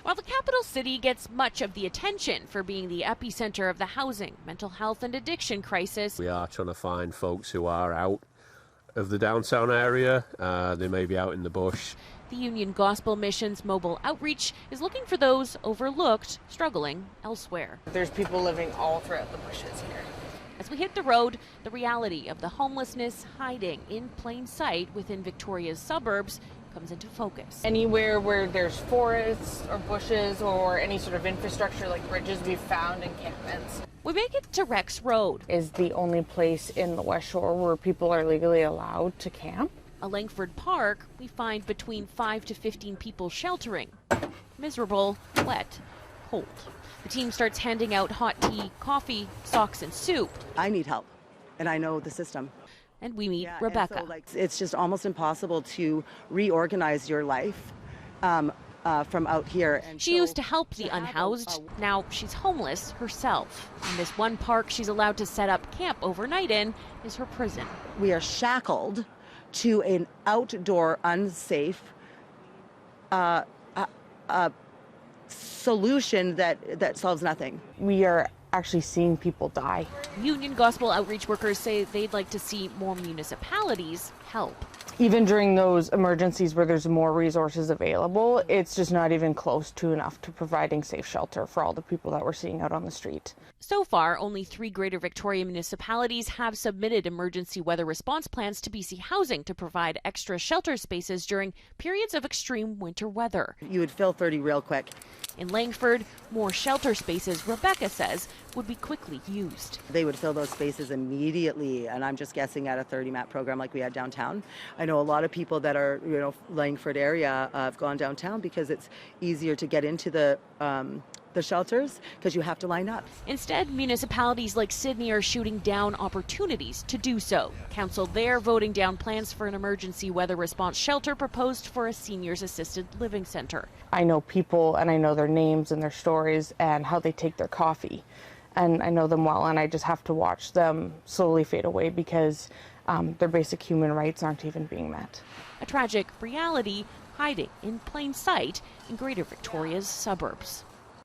While the capital city gets much of the attention for being the epicenter of the housing, mental health and addiction crisis, we are trying to find folks who are out of the downtown area. They may be out in the bush. The Union Gospel Mission's mobile outreach is looking for those overlooked, struggling elsewhere. There's people living all throughout the bushes here. As we hit the road, the reality of the homelessness hiding in plain sight within Victoria's suburbs comes into focus. Anywhere where there's forests or bushes or any sort of infrastructure like bridges, we've found encampments. We make it to Rex Road. Is the only place in the West Shore where people are legally allowed to camp. A Langford Park, we find between 5 to 15 people sheltering. Miserable, wet, cold. The team starts handing out hot tea, coffee, socks, and soup. I need help, and I know the system. And we meet Rebecca. So, it's just almost impossible to reorganize your life from out here. And she used to help the unhoused. Now she's homeless herself. And this one park she's allowed to set up camp overnight in is her prison. We are shackled to an outdoor, unsafe solution that solves nothing. We are actually seeing people die. Union Gospel outreach workers say they'd like to see more municipalities help. Even during those emergencies where there's more resources available, it's just not even close to enough to providing safe shelter for all the people that we're seeing out on the street. So far, only 3 Greater Victoria municipalities have submitted emergency weather response plans to BC Housing to provide extra shelter spaces during periods of extreme winter weather. You would fill 30 real quick. In Langford, more shelter spaces, Rebecca says, would be quickly used. They would fill those spaces immediately, and I'm just guessing at a 30-mat program like we had downtown. I know a lot of people that are, Langford area have gone downtown because it's easier to get into the shelters because you have to line up. Instead, municipalities like Sydney are shooting down opportunities to do so. Council there voting down plans for an emergency weather response shelter proposed for a seniors assisted living center. I know people and I know their names and their stories and how they take their coffee. And I know them well, and I just have to watch them slowly fade away because their basic human rights aren't even being met. A tragic reality hiding in plain sight in Greater Victoria's suburbs.